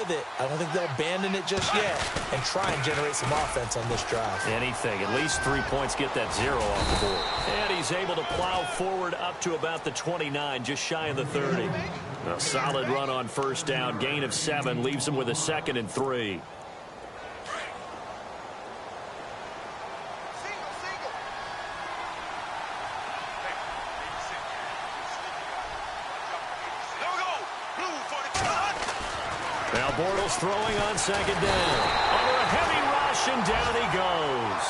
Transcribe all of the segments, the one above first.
with it. I don't think they'll abandon it just yet and try and generate some offense on this drive. Anything. At least 3 points, get that 0 off the board. And he's able to plow forward up to about the 29, just shy of the 30. A solid run on first down. Gain of 7 leaves him with a 2nd and 3. Now Bortles throwing on 2nd down. Under a heavy rush, and down he goes.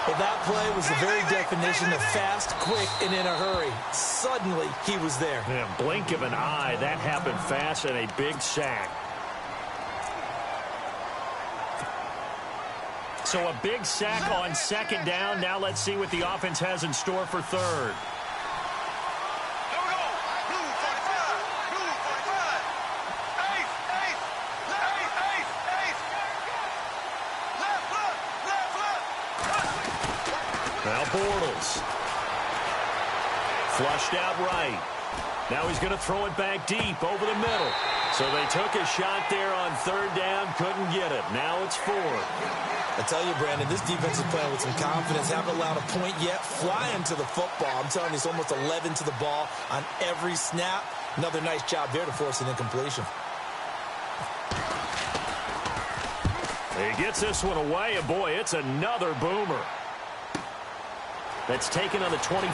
Well, that play was the very definition of fast, quick, and in a hurry. Suddenly, he was there. Yeah, blink of an eye. That happened fast, and a big sack. So a big sack on 2nd down. Now let's see what the offense has in store for 3rd. Now Bortles. Flushed out right. Now he's going to throw it back deep over the middle. So they took a shot there on 3rd down. Couldn't get it. Now it's 4th. I tell you, Brandon, this defense is playing with some confidence. Haven't allowed a point yet. Flying to the football. I'm telling you, it's almost 11 to the ball on every snap. Another nice job there to force an incompletion. He gets this one away, and boy, it's another boomer. That's taken on the 25.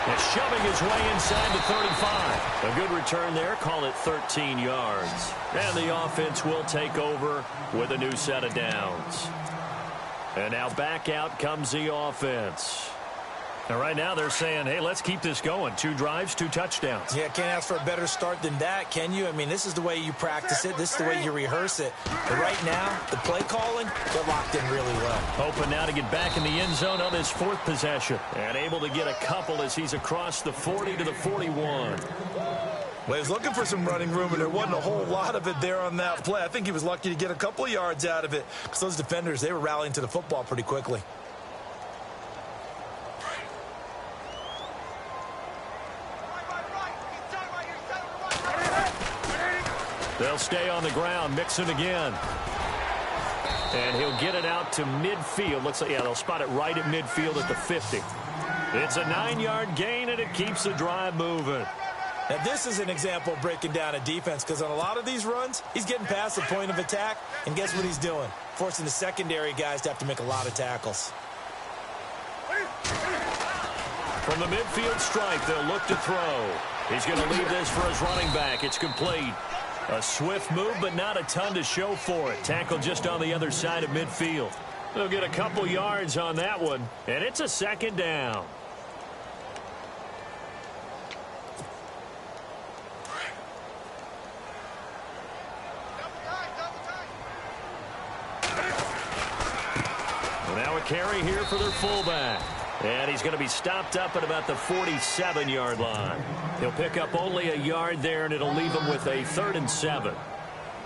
And shoving his way inside the 35. A good return there. Call it 13 yards. And the offense will take over with a new set of downs. And now back out comes the offense. And right now they're saying, hey, let's keep this going. 2 drives, 2 touchdowns. Yeah, can't ask for a better start than that, can you? I mean, this is the way you practice it. This is the way you rehearse it. But right now, the play calling, they're locked in really well. Hoping now to get back in the end zone on his 4th possession. And able to get a couple as he's across the 40 to the 41. Well, he was looking for some running room, and there wasn't a whole lot of it there on that play. I think he was lucky to get a couple of yards out of it because those defenders, they were rallying to the football pretty quickly. They'll stay on the ground, Mixon again. And he'll get it out to midfield. Looks like, yeah, they'll spot it right at midfield at the 50. It's a 9-yard gain, and it keeps the drive moving. Now, this is an example of breaking down a defense because on a lot of these runs, he's getting past the point of attack, and guess what he's doing? Forcing the secondary guys to have to make a lot of tackles. From the midfield stripe, they'll look to throw. He's going to leave this for his running back. It's complete. A swift move, but not a ton to show for it. Tackle just on the other side of midfield. They'll get a couple yards on that one, and it's a 2nd down. Well, now a carry here for their fullback. And he's going to be stopped up at about the 47-yard line. He'll pick up only a yard there, and it'll leave him with a 3rd and 7.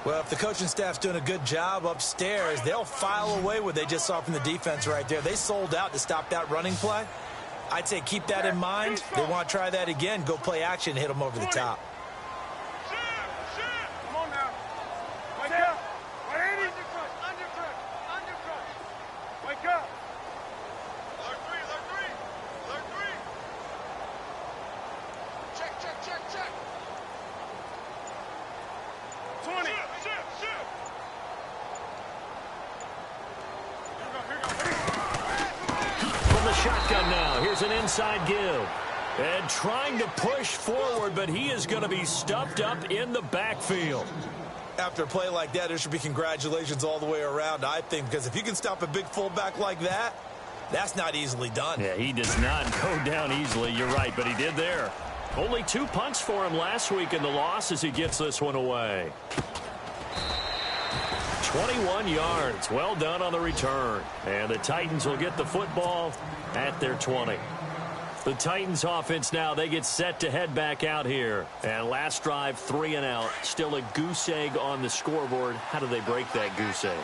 Well, if the coaching staff's doing a good job upstairs, they'll file away what they just saw from the defense right there. They sold out to stop that running play. I'd say keep that in mind. They want to try that again. Go play action, hit them over the top. Come on now. Wake up. Undercrush. Wake up. Check. 20. From the shotgun now, here's an inside give. And trying to push forward, but he is going to be stuffed up in the backfield. After a play like that, there should be congratulations all the way around, I think, because if you can stop a big fullback like that, that's not easily done. Yeah, he does not go down easily, you're right, but he did there. Only 2 punts for him last week in the loss as he gets this one away. 21 yards. Well done on the return. And the Titans will get the football at their 20. The Titans offense now, they get set to head back out here. And last drive, 3 and out. Still a goose egg on the scoreboard. How do they break that goose egg?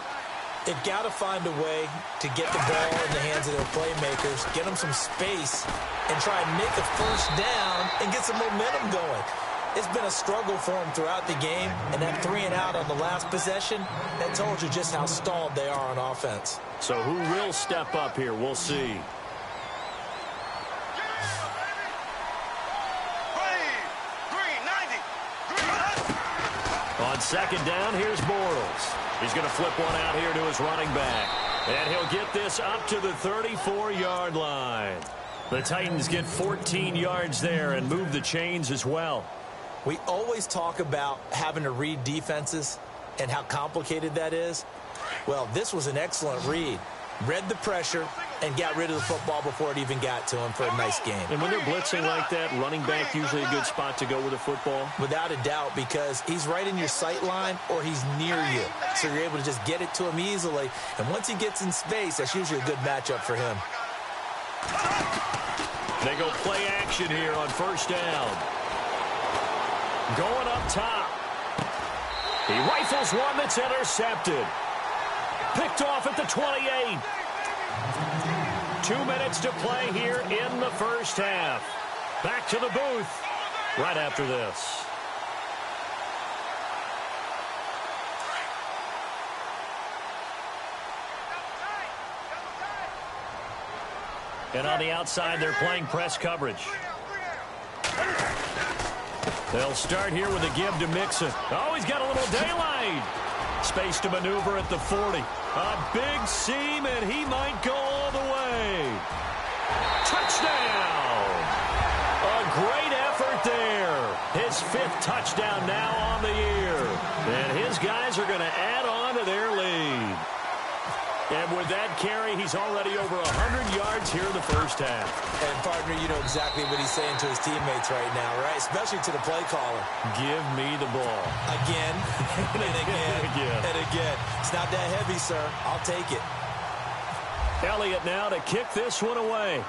They've got to find a way to get the ball in the hands of their playmakers, get them some space, and try and make a first down and get some momentum going. It's been a struggle for him throughout the game, and that 3 and out on the last possession, that told you just how stalled they are on offense. So who will step up here? We'll see. On second down, here's Bortles. He's going to flip one out here to his running back. And he'll get this up to the 34-yard line. The Titans get 14 yards there and move the chains as well. We always talk about having to read defenses and how complicated that is. Well, this was an excellent read. Read the pressure and got rid of the football before it even got to him for a nice game. And when they're blitzing like that, running back usually a good spot to go with the football? Without a doubt, because he's right in your sight line or he's near you. So you're able to just get it to him easily. And once he gets in space, that's usually a good matchup for him. They go play action here on first down. Going up top. He rifles one that's intercepted. Picked off at the 28. 2 minutes to play here in the first half. Back to the booth right after this. And on the outside, they're playing press coverage. They'll start here with a give to Mixon. Oh, he's got a little daylight. Space to maneuver at the 40. A big seam, and he might go all the way. Touchdown! A great effort there. His 5th touchdown now on the year. And his guys are going to add on to their lead. And with that carry, he's already over 100 yards here in the first half. And, partner, you know exactly what he's saying to his teammates right now, right? Especially to the play caller. Give me the ball. Again, and again, and again. It's not that heavy, sir. I'll take it. Elliott now to kick this one away.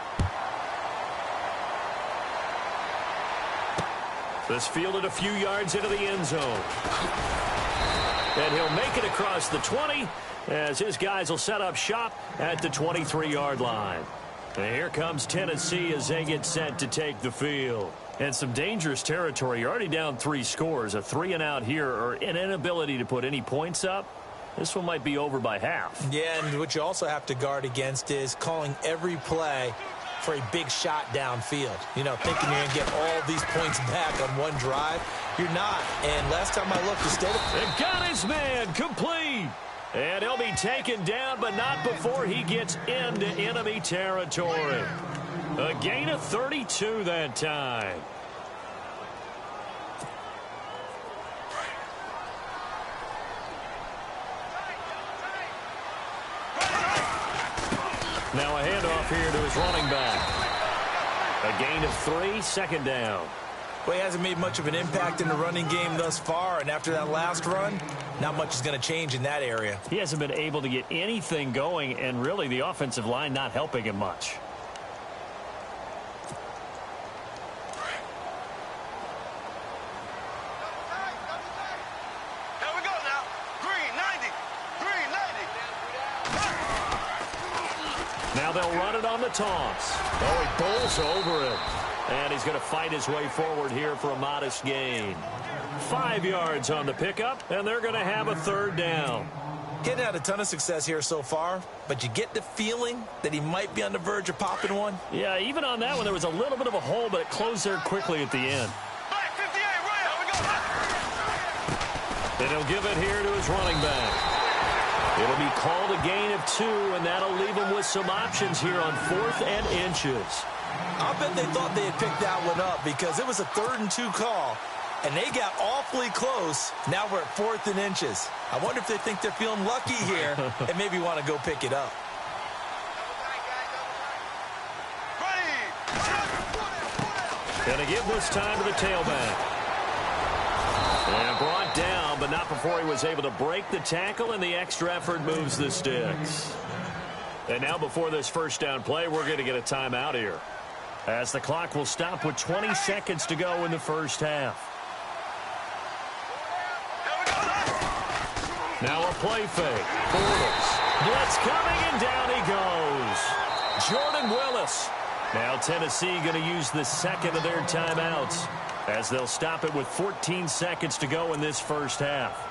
This fielded a few yards into the end zone. And he'll make it across the 20 as his guys will set up shop at the 23-yard line. And here comes Tennessee as they get set to take the field. And some dangerous territory. You're already down 3 scores. A 3 and out here or an inability to put any points up. This one might be over by half. Yeah, and what you also have to guard against is calling every play for a big shot downfield. You know, thinking you're going to get all these points back on one drive. You're not. And last time I looked, They've got his man complete. And he'll be taken down, but not before he gets into enemy territory. A gain of 32 that time. Now a handoff here to his running back. A gain of 3, second down. Well, he hasn't made much of an impact in the running game thus far, and after that last run, not much is going to change in that area. He hasn't been able to get anything going, and really the offensive line not helping him much. Here we go now. Green 90. Green 90. Now they'll run it on the toss. Oh, he bowls over it. And he's going to fight his way forward here for a modest gain. 5 yards on the pickup, and they're going to have a third down. Getting had a ton of success here so far, but you get the feeling that he might be on the verge of popping one. Yeah, even on that one, there was a little bit of a hole, but it closed there quickly at the end. Back 58, right. Here we go. And he'll give it here to his running back. It'll be called a gain of 2, and that'll leave him with some options here on 4th and inches. I'll bet they thought they had picked that one up because it was a 3rd and 2 call, and they got awfully close. Now we're at 4th and inches. I wonder if they think they're feeling lucky here and maybe want to go pick it up. Gonna give this time to the tailback. And brought down, but not before he was able to break the tackle, and the extra effort moves the sticks. And now before this first down play, we're going to get a timeout here, as the clock will stop with 20 seconds to go in the first half. Now a play fake. Bortles. Blitz coming, and down he goes. Jordan Willis. Now Tennessee going to use the second of their timeouts. as they'll stop it with 14 seconds to go in this first half.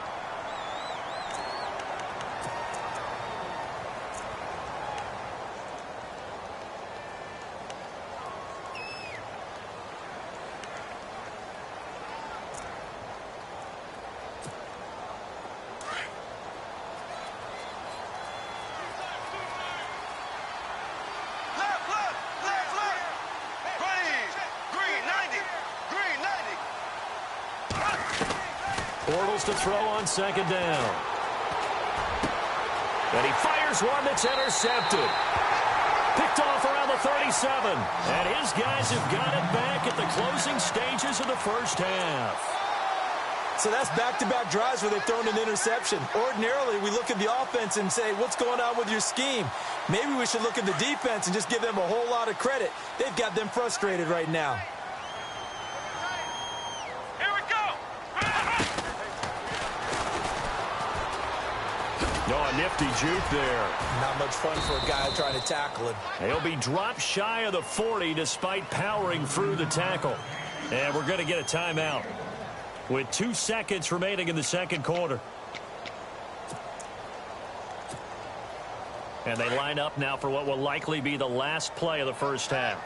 Bortles to throw on second down. And he fires one that's intercepted. Picked off around the 37. And his guys have got it back at the closing stages of the first half. So that's back-to-back drives where they've thrown an interception. Ordinarily, we look at the offense and say, what's going on with your scheme? Maybe we should look at the defense and just give them a whole lot of credit. They've got them frustrated right now. Oh, a nifty juke there. Not much fun for a guy trying to tackle him. He'll be dropped shy of the 40 despite powering through the tackle. And we're going to get a timeout with 2 seconds remaining in the second quarter. And they line up now for what will likely be the last play of the first half.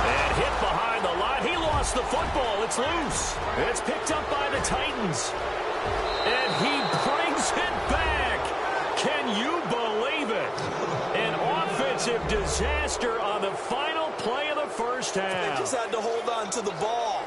And hit behind the line. He lost the football. It's loose. It's picked up by the Titans. And he brings it back. Can you believe it? An offensive disaster on the final play of the first half. They just had to hold on to the ball.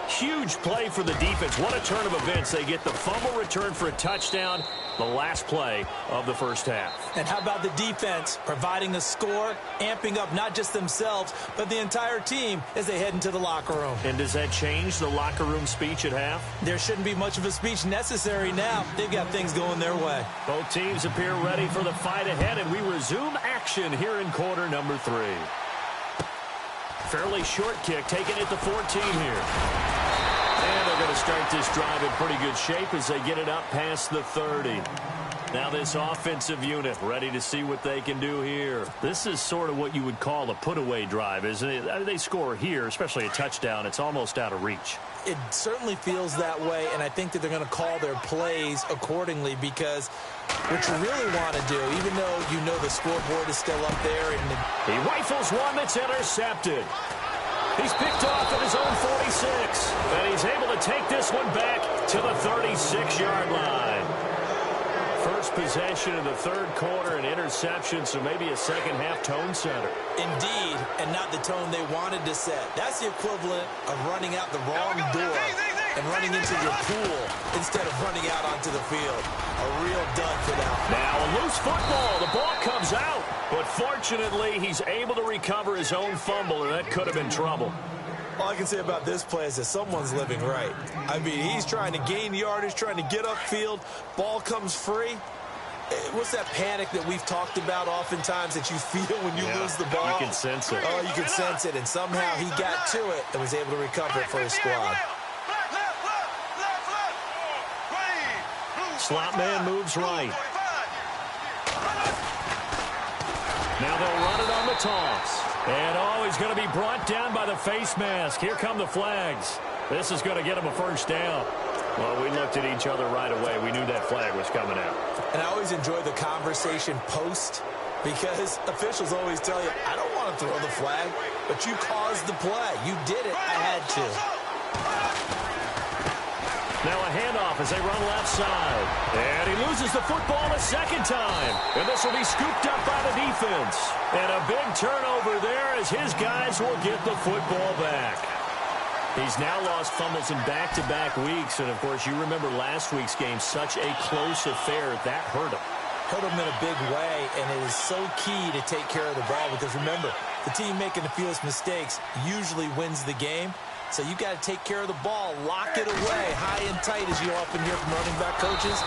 Huge play for the defense. What a turn of events. They get the fumble return for a touchdown, the last play of the first half. And how about the defense providing a score, amping up not just themselves, but the entire team as they head into the locker room. And does that change the locker room speech at half? There shouldn't be much of a speech necessary now. They've got things going their way. Both teams appear ready for the fight ahead, and we resume action here in quarter number 3. Fairly short kick, taken at the 14 here. And they're going to start this drive in pretty good shape as they get it up past the 30. Now this offensive unit ready to see what they can do here. This is sort of what you would call a put-away drive, isn't it? I mean, they score here, especially a touchdown. It's almost out of reach. It certainly feels that way, and I think that they're going to call their plays accordingly because what you really want to do, even though you know the scoreboard is still up there. And he rifles one that's intercepted. He's picked off at his own 46, and he's able to take this one back to the 36-yard line. First possession of the third quarter, an interception, so maybe a second-half tone setter. Indeed, and not the tone they wanted to set. That's the equivalent of running out the wrong door and running into your pool instead of running out onto the field. A real dud for them. Now a loose football. The ball comes out. But fortunately, he's able to recover his own fumble, and that could have been trouble. All I can say about this play is that someone's living right. I mean, he's trying to gain yardage, trying to get upfield. Ball comes free. What's that panic that we've talked about oftentimes that you feel when you lose the ball? You can sense it. Oh, you can sense it, and somehow he got to it and was able to recover it for his squad. Slot man moves right. Now they'll run it on the toss. And, oh, he's going to be brought down by the face mask. Here come the flags. This is going to get him a first down. Well, we looked at each other right away. We knew that flag was coming out. And I always enjoy the conversation post because officials always tell you, I don't want to throw the flag, but you caused the play. You did it. I had to. Now a handoff as they run left side. And he loses the football a second time. And this will be scooped up by the defense. And a big turnover there as his guys will get the football back. He's now lost fumbles in back-to-back weeks. And, of course, you remember last week's game, such a close affair. That hurt him. Hurt him in a big way, and it is so key to take care of the ball because, remember, the team making the fewest mistakes usually wins the game. So you got to take care of the ball, lock it away, high and tight, as you often hear from running back coaches.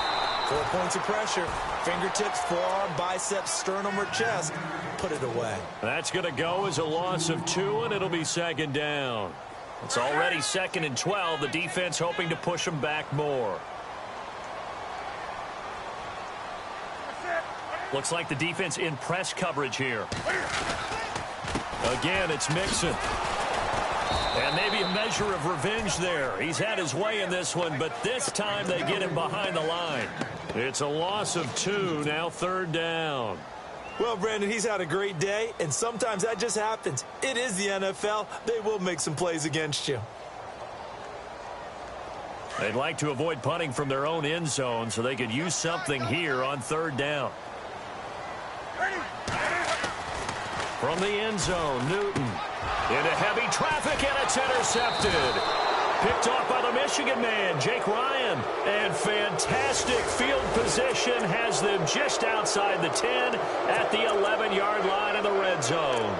4 points of pressure, fingertips, forearm, biceps, sternum, or chest. Put it away. That's going to go as a loss of 2, and it'll be second down. It's already 2nd and 12. The defense hoping to push them back more. Looks like the defense in press coverage here. Again, it's Mixon. And maybe a measure of revenge there. He's had his way in this one, but this time they get him behind the line. It's a loss of 2, now 3rd down. Well, Brandon, he's had a great day, and sometimes that just happens. It is the NFL. They will make some plays against you. They'd like to avoid punting from their own end zone so they could use something here on 3rd down. From the end zone, Newton. Into heavy traffic, and it's intercepted. Picked off by the Michigan man, Jake Ryan. And fantastic field position has them just outside the 10 at the 11-yard line in the red zone.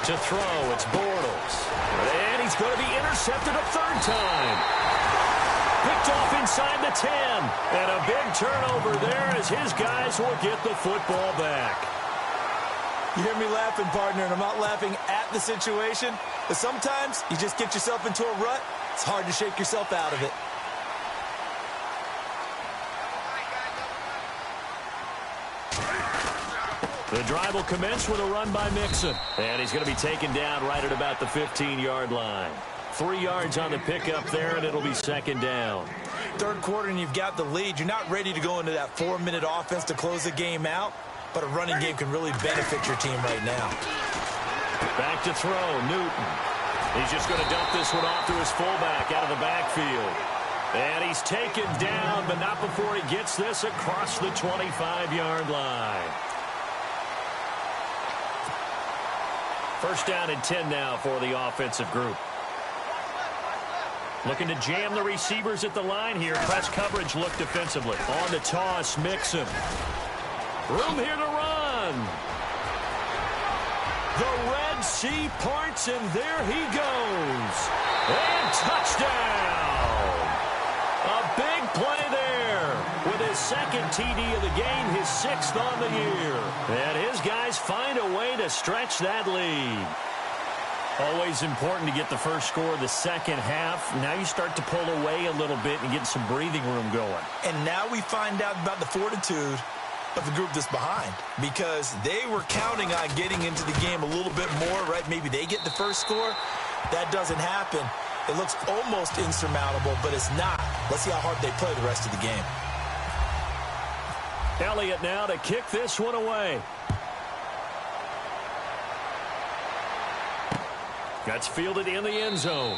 To throw, it's Bortles. And he's going to be intercepted a 3rd time. Picked off inside the 10. And a big turnover there as his guys will get the football back. You hear me laughing, partner, and I'm not laughing at the situation. But sometimes you just get yourself into a rut. It's hard to shake yourself out of it. The drive will commence with a run by Mixon. And he's going to be taken down right at about the 15-yard line. 3 yards on the pickup there, and it'll be 2nd down. 3rd quarter, and you've got the lead. You're not ready to go into that 4-minute offense to close the game out, but a running game can really benefit your team right now. Back to throw, Newton. He's just going to dump this one off to his fullback out of the backfield. And he's taken down, but not before he gets this across the 25-yard line. 1st down and 10 now for the offensive group. Looking to jam the receivers at the line here. Press coverage look defensively. On the toss, Mixon. Room here to run. The Red Sea parts, and there he goes. And touchdown. A big play there with his 2nd TD of the game, his 6th on the year. And his guys find a way to stretch that lead. Always important to get the first score of the 2nd half. Now you start to pull away a little bit and get some breathing room going. And now we find out about the fortitude of the group that's behind, because they were counting on getting into the game a little bit more, right? Maybe they get the first score. That doesn't happen. It looks almost insurmountable, but it's not. Let's see how hard they play the rest of the game. Elliott now to kick this one away. That's fielded in the end zone.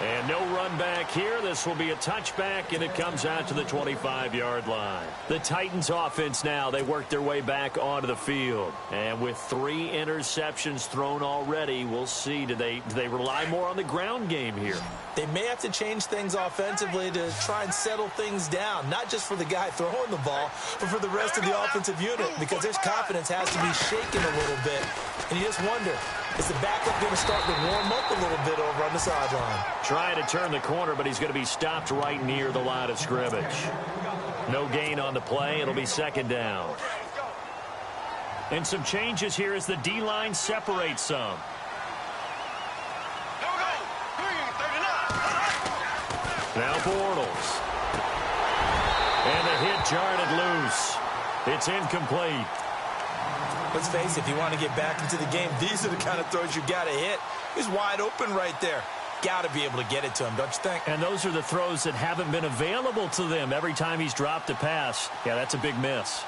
And no run back here. This will be a touchback, and it comes out to the 25-yard line. The Titans offense now, they work their way back onto the field. And with 3 interceptions thrown already, we'll see. Do they rely more on the ground game here? They may have to change things offensively to try and settle things down, not just for the guy throwing the ball, but for the rest of the offensive unit, because their confidence has to be shaken a little bit. And you just wonder, is the backup going to start to warm up a little bit over on the sideline? Trying to turn the corner, but he's going to be stopped right near the line of scrimmage. No gain on the play. It'll be 2nd down. And some changes here as the D-line separates some. Now Bortles. And the hit jarred loose. It's incomplete. Let's face it, if you want to get back into the game, these are the kind of throws you got to hit. He's wide open right there. Got to be able to get it to him, don't you think? And those are the throws that haven't been available to them every time he's dropped a pass. Yeah, that's a big miss.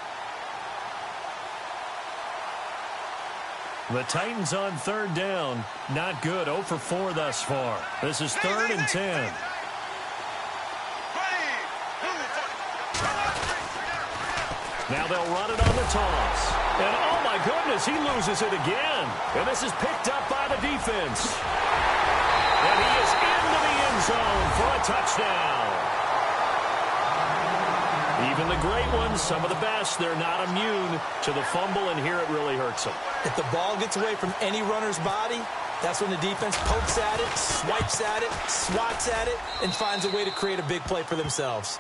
The Titans on 3rd down. Not good. 0 for 4 thus far. This is 3rd and 10. Now they'll run it on the toss. And oh my goodness, he loses it again. And this is picked up by the defense. And he is into the end zone for a touchdown. Even the great ones, some of the best, they're not immune to the fumble, and here it really hurts them. If the ball gets away from any runner's body, that's when the defense pokes at it, swipes at it, swats at it, and finds a way to create a big play for themselves.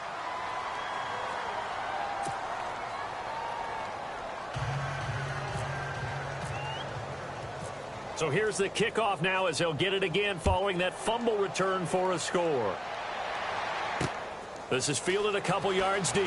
So here's the kickoff now as he'll get it again following that fumble return for a score. This is fielded a couple yards deep.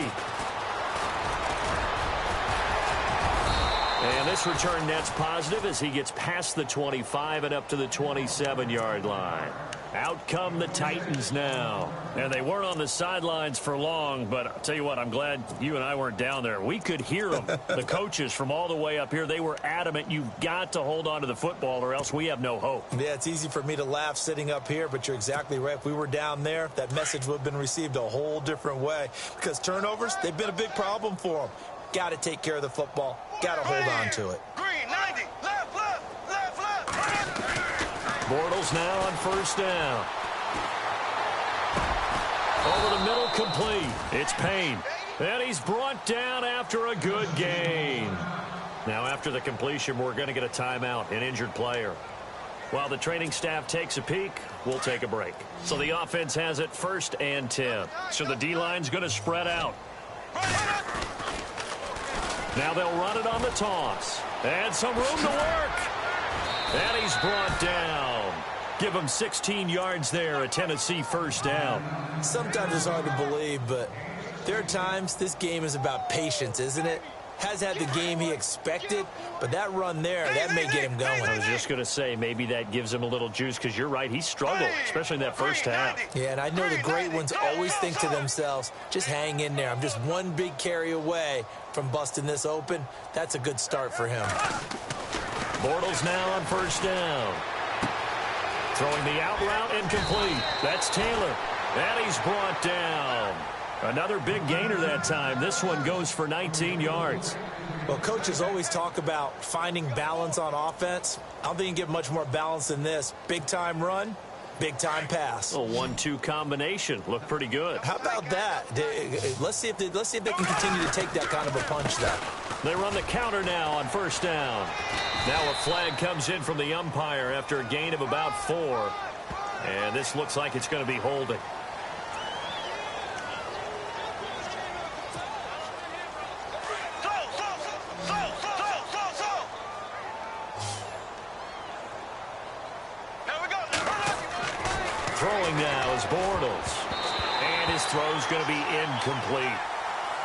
And this return net's positive as he gets past the 25 and up to the 27-yard line. Out come the Titans now. And they weren't on the sidelines for long, but I'll tell you what, I'm glad you and I weren't down there. We could hear them. The coaches from all the way up here, they were adamant. You've got to hold on to the football or else we have no hope. Yeah, it's easy for me to laugh sitting up here, but you're exactly right. If we were down there, that message would have been received a whole different way. Because turnovers, they've been a big problem for them. Got to take care of the football. Got to hold on to it. Green, 90. Left, left, left, left. Bortles now on first down. Over the middle, complete. It's Payne. And he's brought down after a good gain. Now, after the completion, we're going to get a timeout, an injured player. While the training staff takes a peek, we'll take a break. So the offense has it 1st and 10. So the D-line's going to spread out. Now they'll run it on the toss. And some room to work. And he's brought down. Give him 16 yards there, a Tennessee first down. Sometimes it's hard to believe, but there are times this game is about patience, isn't it? Has had the game he expected, but that run there, that may get him going. I was just going to say, maybe that gives him a little juice, because you're right, he struggled, especially in that first half. Yeah, and I know the great ones always think to themselves, just hang in there. I'm just one big carry away from busting this open. That's a good start for him. Bortles now on first down. Throwing the out route incomplete. That's Taylor. And he's brought down. Another big gainer that time. This one goes for 19 yards. Well, coaches always talk about finding balance on offense. I don't think you can get much more balance than this. Big-time run, big-time pass. A 1-2 combination. Looked pretty good. How about that? Let's see if they can continue to take that kind of a punch, though. They run the counter now on first down. Now a flag comes in from the umpire after a gain of about 4. And this looks like it's going to be holding. Throwing now is Bortles. And his throw's going to be incomplete.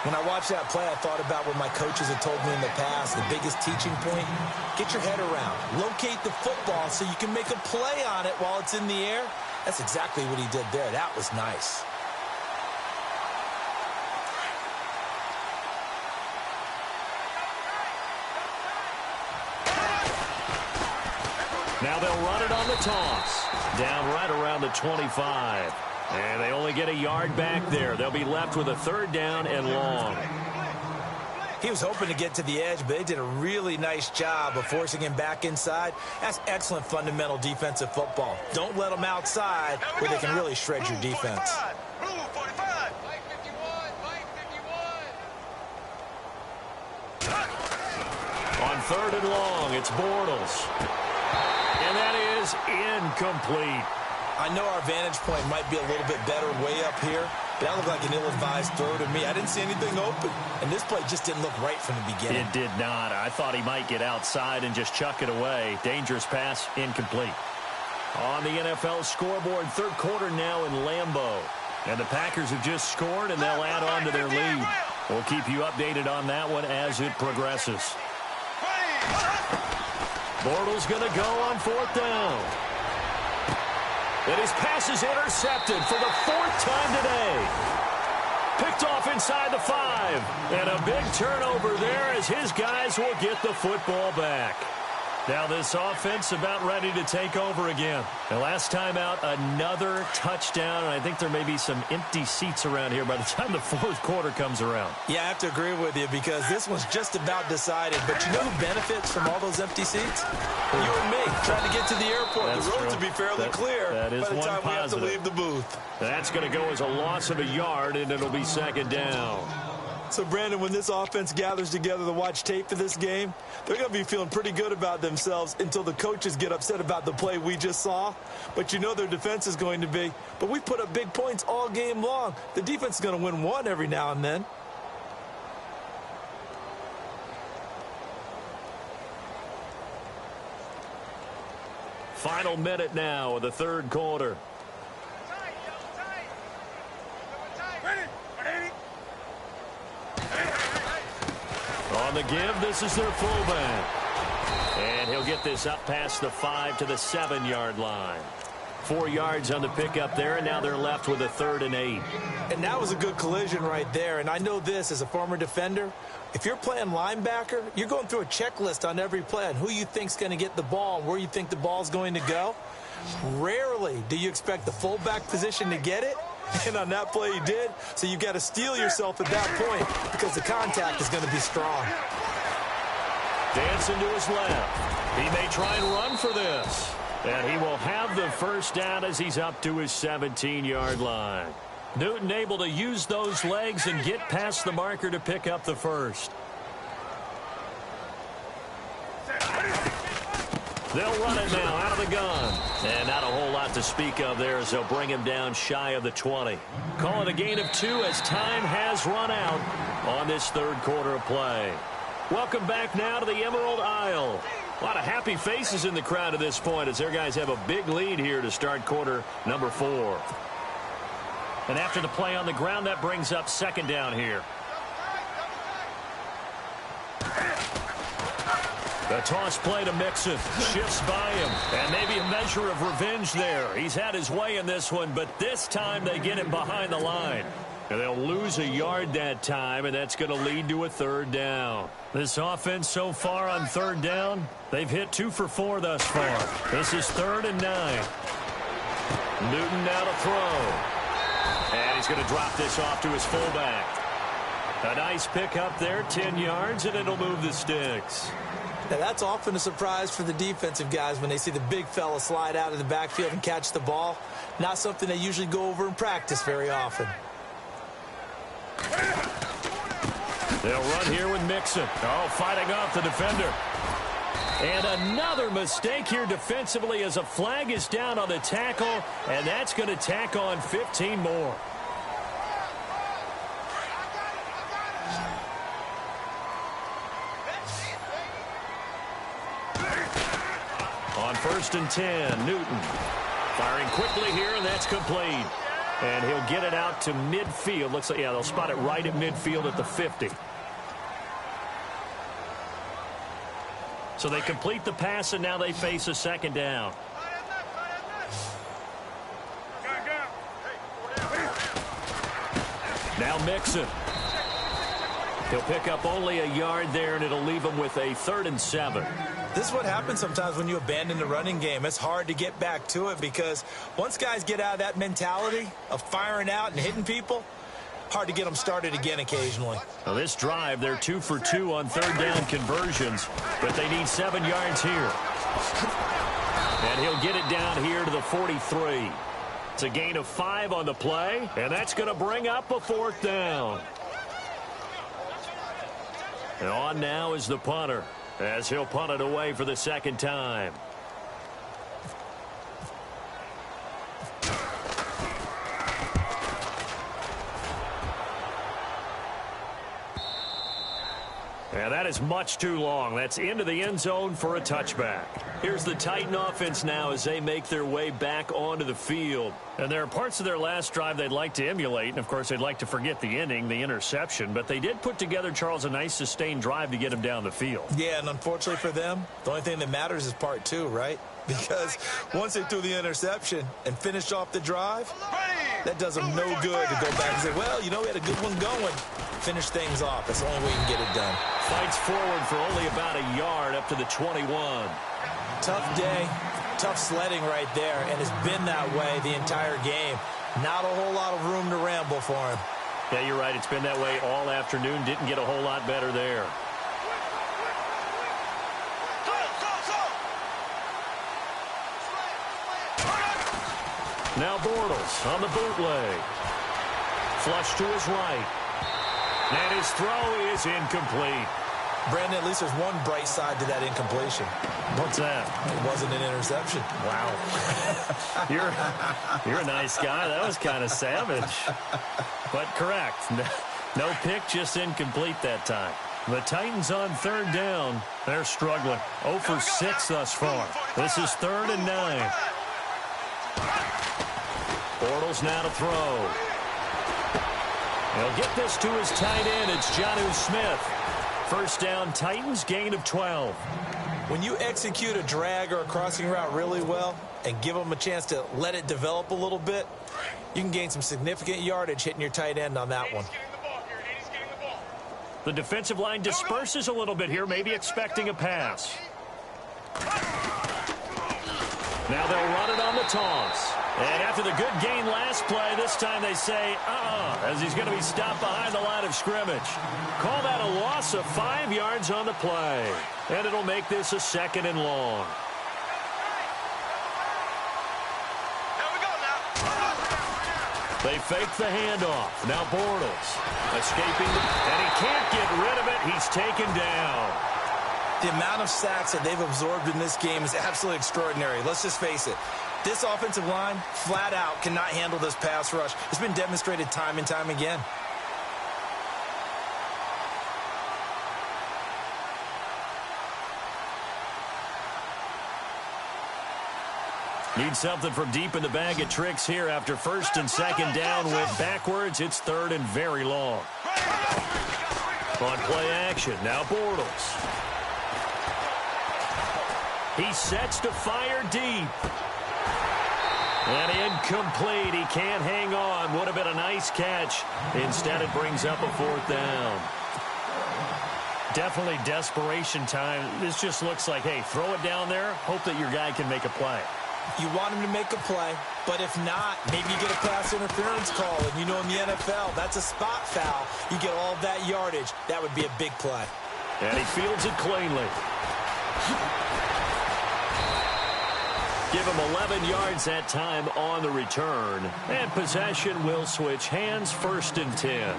When I watched that play, I thought about what my coaches had told me in the past. The biggest teaching point, get your head around. Locate the football so you can make a play on it while it's in the air. That's exactly what he did there. That was nice. Now they'll run it on the toss. Down right around the 25. And they only get a yard back there. They'll be left with a 3rd down and long. He was hoping to get to the edge, but they did a really nice job of forcing him back inside. That's excellent fundamental defensive football. Don't let them outside where they can really shred your defense. Blue 45. On 3rd and long, it's Bortles. And that is incomplete. I know our vantage point might be a little bit better way up here, but that looked like an ill-advised throw to me. I didn't see anything open, and this play just didn't look right from the beginning. It did not. I thought he might get outside and just chuck it away. Dangerous pass, incomplete. On the NFL scoreboard, 3rd quarter now in Lambeau. And the Packers have just scored, and they'll add on to their lead. We'll keep you updated on that one as it progresses. Bortles going to go on 4th down. And his pass is intercepted for the 4th time today. Picked off inside the 5. And a big turnover there as his guys will get the football back. Now this offense about ready to take over again. The last time out, another touchdown. And I think there may be some empty seats around here by the time the 4th quarter comes around. Yeah, I have to agree with you because this one's just about decided. But you know who benefits from all those empty seats? You and me, trying to get to the airport. That's the roads true. will be fairly clear that is by the time one we have to positive. leave the booth. That's going to go as a loss of a yard, and it'll be 2nd down. So, Brandon, when this offense gathers together to watch tape for this game, they're going to be feeling pretty good about themselves until the coaches get upset about the play we just saw. But you know their defense is going to be. But we put up big points all game long. The defense is going to win one every now and then. Final minute now of the third quarter. On the give, this is their fullback. And he'll get this up past the 5 to the 7-yard line. 4 yards on the pickup there, and now they're left with a 3rd and 8. And that was a good collision right there. And I know this as a former defender. If you're playing linebacker, you're going through a checklist on every play on who you think's going to get the ball and where you think the ball's going to go. Rarely do you expect the fullback position to get it. And on that play he did. So you've got to steel yourself at that point because the contact is going to be strong. Dancing to his left. He may try and run for this. And he will have the first down as he's up to his 17-yard line. Newton able to use those legs and get past the marker to pick up the first. They'll run it now out of the gun. And not a whole lot to speak of there as they'll bring him down shy of the 20. Call it a gain of 2 as time has run out on this third quarter of play. Welcome back now to the Emerald Isle. A lot of happy faces in the crowd at this point as their guys have a big lead here to start quarter number 4. And after the play on the ground, that brings up 2nd down here. The toss play to Mixon. Shifts by him. And maybe a measure of revenge there. He's had his way in this one, but this time they get him behind the line. And they'll lose a yard that time, and that's going to lead to a 3rd down. This offense so far on 3rd down, they've hit 2 for 4 thus far. This is 3rd and 9. Newton now to throw. And he's going to drop this off to his fullback. A nice pickup there, 10 yards, and it'll move the sticks. Now, that's often a surprise for the defensive guys when they see the big fella slide out of the backfield and catch the ball. Not something they usually go over in practice very often. They'll run here with Mixon. Oh, fighting off the defender. And another mistake here defensively as a flag is down on the tackle, and that's going to tack on 15 more. On 1st and 10, Newton firing quickly here, and that's complete. And he'll get it out to midfield. Looks like, yeah, they'll spot it right at midfield at the 50. So they complete the pass, and now they face a 2nd down. Now Mixon. He'll pick up only a yard there, and it'll leave him with a 3rd and 7. This is what happens sometimes when you abandon the running game. It's hard to get back to it because once guys get out of that mentality of firing out and hitting people, hard to get them started again occasionally. Now this drive, they're 2 for 2 on 3rd down conversions, but they need 7 yards here. And he'll get it down here to the 43. It's a gain of 5 on the play, and that's going to bring up a 4th down. And on now is the punter, as he'll punt it away for the 2nd time. And that is much too long. That's into the end zone for a touchback. Here's the Titan offense now as they make their way back onto the field. And there are parts of their last drive they'd like to emulate. And, of course, they'd like to forget the inning, the interception. But they did put together, Charles, a nice sustained drive to get him down the field. Yeah, and unfortunately for them, the only thing that matters is part 2, right? Because once they threw the interception and finished off the drive, that does them no good to go back and say, well, you know, we had a good one going. Finish things off. That's the only way you can get it done. Fights forward for only about a yard up to the 21. Tough day, tough sledding right there, and it's been that way the entire game. Not a whole lot of room to ramble for him. Yeah, you're right. It's been that way all afternoon. Didn't get a whole lot better there. Now Bortles on the bootleg. Flush to his right. And his throw is incomplete. Brandon, at least there's one bright side to that incompletion. What's that? It wasn't an interception. Wow. You're a nice guy. That was kind of savage. But correct. No pick, just incomplete that time. The Titans on third down. They're struggling. 0 for 6 thus far. This is 3rd and 9. Bortles now to throw. He'll get this to his tight end. It's Jonnu Smith. First down, Titans, gain of 12. When you execute a drag or a crossing route really well and give them a chance to let it develop a little bit, you can gain some significant yardage hitting your tight end on that one. The defensive line disperses a little bit here, maybe expecting a pass. Now they'll run it on the toss. And after the good gain last play, this time they say, as he's going to be stopped behind the line of scrimmage. Call that a loss of 5 yards on the play. And it'll make this a 2nd and long. They fake the handoff. Now Bortles escaping, and he can't get rid of it. He's taken down. The amount of sacks that they've absorbed in this game is absolutely extraordinary. Let's just face it. This offensive line, flat out, cannot handle this pass rush. It's been demonstrated time and time again. Need something from deep in the bag of tricks here after 1st and 2nd down. Went backwards. It's 3rd and very long. On play action. Now Bortles. He sets to fire deep. And incomplete. He can't hang on. Would have been a nice catch. Instead, it brings up a 4th down. Definitely desperation time. This just looks like, hey, throw it down there. Hope that your guy can make a play. You want him to make a play, but if not, maybe you get a pass interference call. And you know in the NFL, that's a spot foul. You get all of that yardage. That would be a big play. And he fields it cleanly. Give him 11 yards that time on the return. And possession will switch hands, 1st and 10.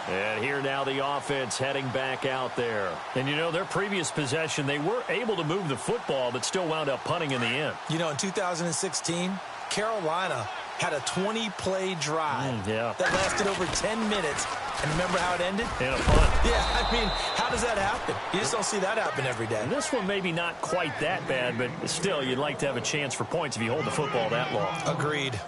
And here now the offense heading back out there. And, you know, their previous possession, they were able to move the football, but still wound up punting in the end. You know, in 2016, Carolina had a 20-play drive that lasted over 10 minutes. And remember how it ended? In a punt. Yeah, I mean, how does that happen? You just don't see that happen every day. And this one maybe not quite that bad, but still, you'd like to have a chance for points if you hold the football that long. Agreed.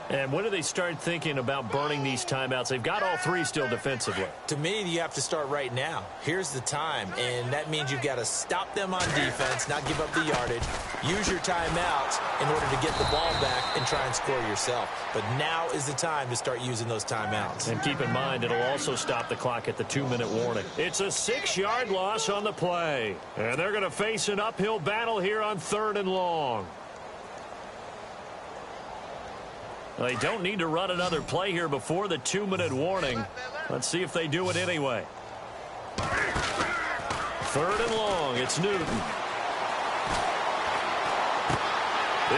And when do they start thinking about burning these timeouts? They've got all 3 still defensively. To me, you have to start right now. Here's the time, and that means you've got to stop them on defense, not give up the yardage, use your timeouts in order to get the ball back and try and score yourself. But now is the time to start using those timeouts. And keep in mind, it'll also stop the clock at the 2-minute warning. It's a 6-yard loss on the play. And they're going to face an uphill battle here on 3rd and long. They don't need to run another play here before the 2-minute warning. Let's see if they do it anyway. 3rd and long. It's Newton.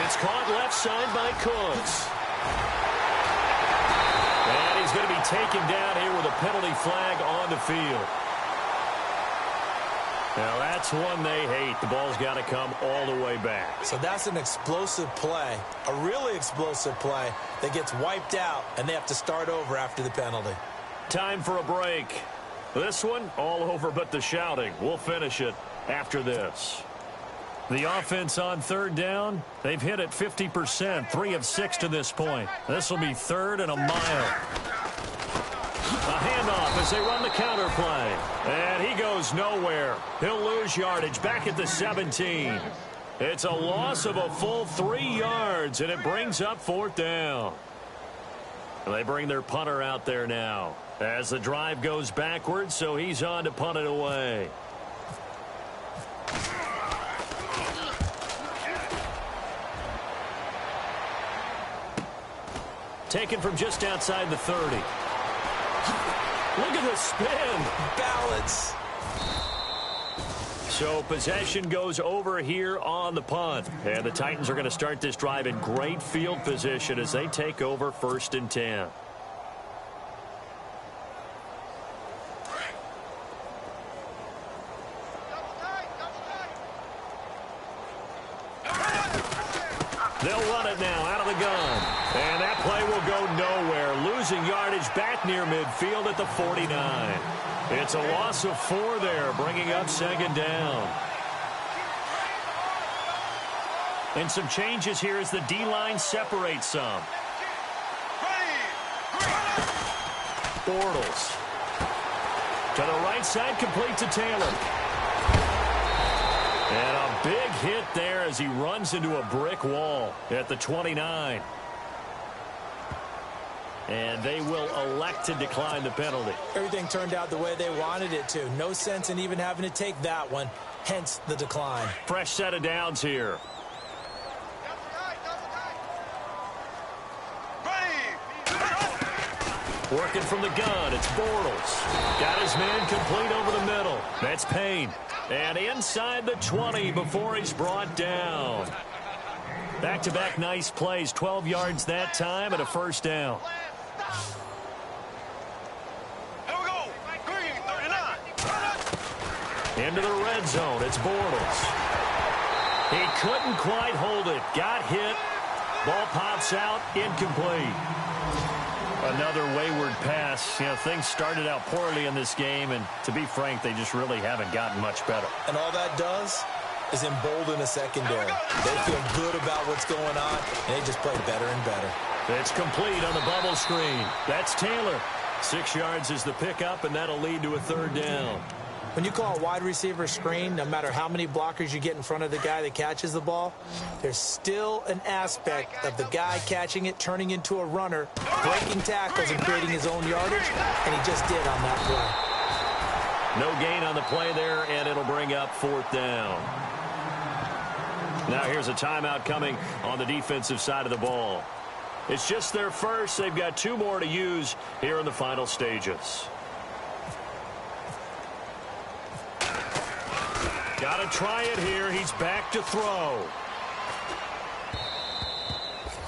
It's caught left side by Cooks. And he's going to be taken down here with a penalty flag on the field. Now, that's one they hate. The ball's got to come all the way back. So that's an explosive play, a really explosive play that gets wiped out, and they have to start over after the penalty. Time for a break. This one, all over but the shouting. We'll finish it after this. The offense on 3rd down, they've hit it 50%, 3 of 6 to this point. This will be 3rd and a mile. A handoff as they run the counter play. And he goes nowhere. He'll lose yardage back at the 17. It's a loss of a full 3 yards, and it brings up 4th down. They bring their punter out there now as the drive goes backwards, so he's on to punt it away. Taken from just outside the 30. Look at the spin. Balance. So possession goes over here on the punt. And the Titans are going to start this drive in great field position as they take over 1st and 10. They'll run it now out of the gun. And that play will go nowhere. Losing yardage back near midfield at the 49. It's a loss of 4 there, bringing up second down. And some changes here as the D-line separates some. Bortles. To the right side, complete to Taylor. And a big hit there as he runs into a brick wall at the 29. And they will elect to decline the penalty. Everything turned out the way they wanted it to. No sense in even having to take that one, hence the decline. Fresh set of downs here. Working from the gun, it's Bortles. Got his man complete over the middle. That's Payne. And inside the 20 before he's brought down. Back-to-back nice plays, 12 yards that time and a first down. Here we go. Green, 39. Into the red zone, it's Bortles. He couldn't quite hold it. Got hit. Ball pops out, incomplete. Another wayward pass. You know, things started out poorly in this game, and to be frank, they just really haven't gotten much better. And all that does is embolden a secondary. They feel good about what's going on, and they just play better and better. It's complete on the bubble screen. That's Taylor. 6 yards is the pickup, and that'll lead to a third down. When you call a wide receiver screen, no matter how many blockers you get in front of the guy that catches the ball, there's still an aspect of the guy catching it, turning into a runner, breaking tackles and creating his own yardage, and he just did on that play. No gain on the play there, and it'll bring up fourth down. Now here's a timeout coming on the defensive side of the ball. It's just their first. They've got 2 more to use here in the final stages. Got to try it here. He's back to throw.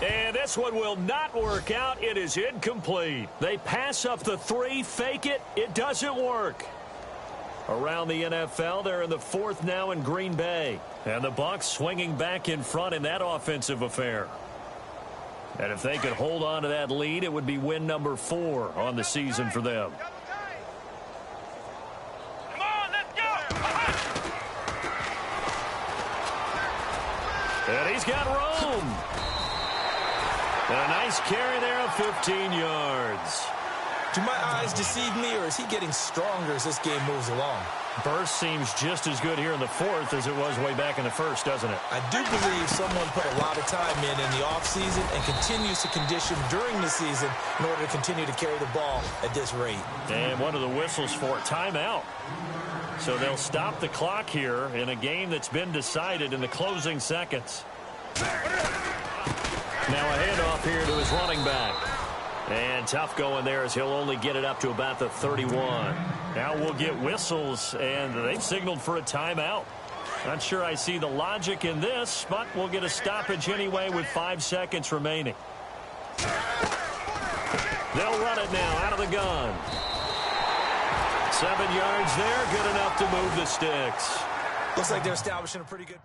And this one will not work out. It is incomplete. They pass up the 3, fake it. It doesn't work. Around the NFL, they're in the 4th now in Green Bay. And the Bucs swinging back in front in that offensive affair. And if they could hold on to that lead, it would be win number 4 on the season for them. Come on, let's go. And he's got room. And a nice carry there of 15 yards. Do my eyes deceive me, or is he getting stronger as this game moves along? Burst seems just as good here in the 4th as it was way back in the 1st, doesn't it? I do believe someone put a lot of time in the offseason and continues to condition during the season in order to continue to carry the ball at this rate. And one of the whistles for timeout. So they'll stop the clock here in a game that's been decided in the closing seconds. Now a handoff here to his running back. And tough going there as he'll only get it up to about the 31. Now we'll get whistles, and they've signaled for a timeout. Not sure I see the logic in this, but we'll get a stoppage anyway with 5 seconds remaining. They'll run it now out of the gun. 7 yards there, good enough to move the sticks. Looks like they're establishing a pretty good...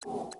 You